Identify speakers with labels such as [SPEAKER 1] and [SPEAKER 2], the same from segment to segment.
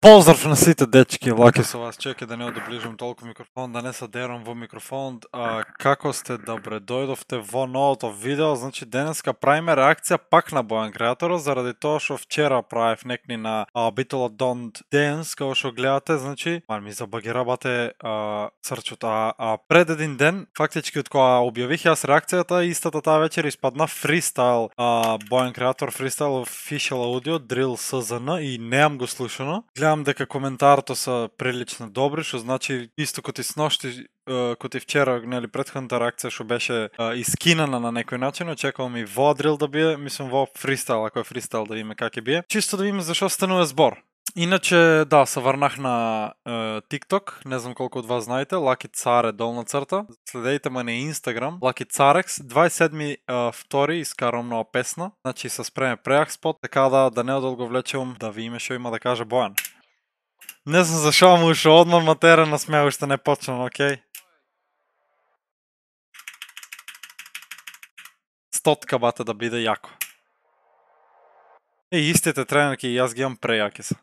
[SPEAKER 1] Поздрав на сите дечки, лаки со вас, чекай да не доближам толку микрофон, да не се дерам во микрофон. Како сте, добре дојдовте во новото видео, значи денеска правиме реакција пак на Бојан Креаторот, заради тоа што вчера правев некни на Beatles Don't Dance, како што гледате, значи, ми забагирабате срчот, пред един ден, фактички од кога објавих јас реакцијата, истата таа вечер испадна фристайл, Бојан Креатор фристайл official audio, drill SZN и неам го слушано. Гледам дека коментарите се прилично добри, што значи исто коти сношти, коти вчера, нели, претходната реакција што беше искинана на некој начин, очекувам и во дрил да бие, мислам во фристайл, ако е фристайл да видиме как ќе бие. Чисто да видиме зашо станува збор. Иначе, да, се врнах на TikTok, не знам колку од вас знаете, Лаки Царе долна црта. Следејте ме на Instagram, Лаки Царекс, 27.2 искарам нова песна, значи се спреме преак спот, така да не одолго влечевам да видиме што има да каже Бојан. Не знам зашо му ушо одмор матера на смеа уште не почнам, окей? Стотка бате да биде јако. Истите тренерки и јас ги имам прејаки се.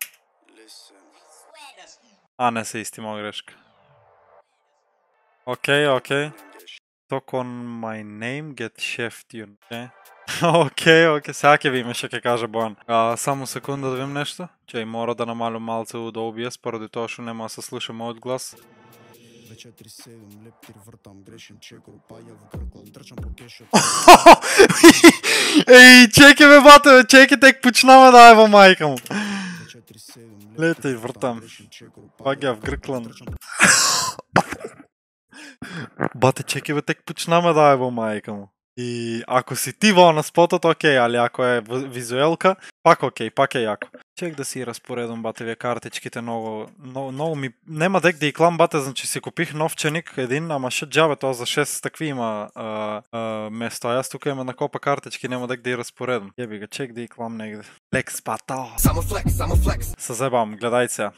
[SPEAKER 1] Не се исти, моја грешка. Окей. Talk on my name, get chef tune. Окей, сега ќе видиме што ќе каже Бојан. Само секунда да видим нешто. Чеј, мора да намалам малце до OBS, поради тоа што нема да се слуша мојот глас. Еј, чеки бе бате, чеки тек почнаме да е во мајка му. Летај вртам. Пак ја вгрклан. Бате, чеки бе, тек почнаме да е во мајка му. И ако си ти во на спотот, окей, али ако е визуелка, пак окей, пак е јако. Чек да си распоредам, бате, вие картичките многу ми... Нема дек да и клам, бате, значи си купих новченик един, ама ше джабе, тоа за 6 такви има место, а јас тука има на копа картички, нема дек да и распоредам. Јеби ga, чек да и клам негде. Флекс, бата! Само флекс! Се зебам, гледај се.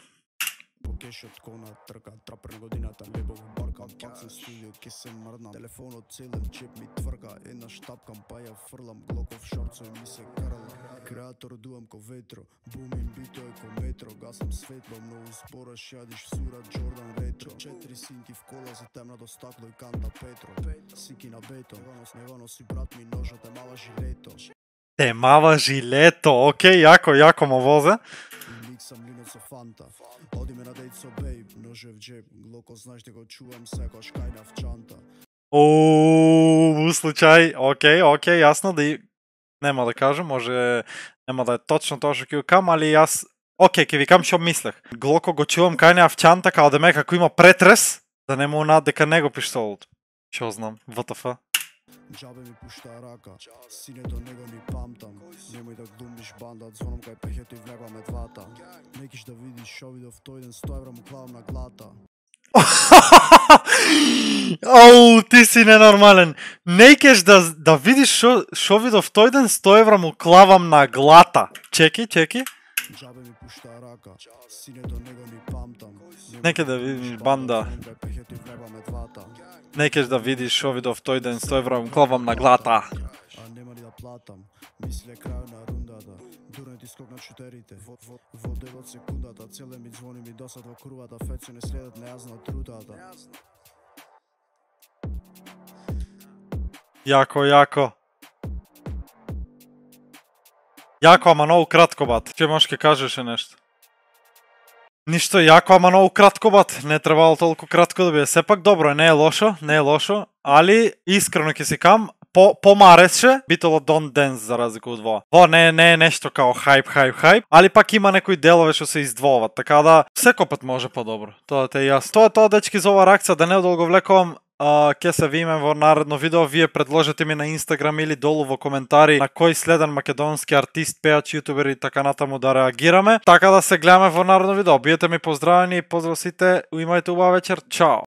[SPEAKER 1] Покешот кона трка, трапер годината, лебов баркам, пак се студио, ке се мрднам, телефонот целен чеп ми тврка, една штапкам, па ја фрлам, глоков шорцо ми се карала, креатор дуам ко ветро, бумин бито е ко метро, гасам светло, многу спора шадиш сура Джордан ретро, 4 синки в кола за темнато стакло и канта Петро, синки на бетон, него носи брат ми ножа, темава жилето. Темава жилето, окей, јако мо возе. Миксам линот со фанта, одиме на дејт со бейб, ноже в джеб, глоко знаеш да го чувам секојаш кајна в чанта. У случај, окей, јасно да и... Нема да кажам, може нема да е точно тоа што ќе го кам, али јас... Окей, ќе ви кам што мислех. Глоко го чувам кајна в чанта, као да ме како има претрес, да не му над дека него пиштолот. Што знам, ВТФ. Джабе ми пушта рака, синето него ни памтам, немој да глумиш банда, звонам кај пехето и влегваме двата, некиш да видиш шо видов тој ден, 100 евра му клавам на глата. Оу, ти си ненормален, некиш да видиш шо видов тој ден, 100 евра му клавам на глата. Чеки. Джабе ми пушта рака, синето него ни памтам, неке да видиш банда. Некеш да видиш шо видов тој ден, 100 евра му клавам на глата. Нема ли да платам, мисле крај на рундата, дурен ти скок на шутерите, во 9 секундата, целе ми звони ми досад во крувата, феци не следат нејазна од трутата. Јако, ама многу кратко, бат. Че може ке кажеше нешто? Ништо, јако, ама многу кратко, бат. Не требало толку кратко да биде. Сепак добро, не е лошо, али искрено ќе си кам, помареше Beatles Don't Dance за разлика од во. Во не е нешто као хайп, али пак има некои делови што се издвојуваат, така да секој пат може подобро. Тоа те јас. Тоа дечки за оваа реакција, да не одолго влекувам. Ке се видиме во наредно видео, вие предложете ми на Instagram или долу во коментари на кој следен македонски артист, пеач, јутубер и така натаму да реагираме. Така да се гледаме во наредно видео. Биете ми поздравени, поздрав сите, имајте убава вечер, чао!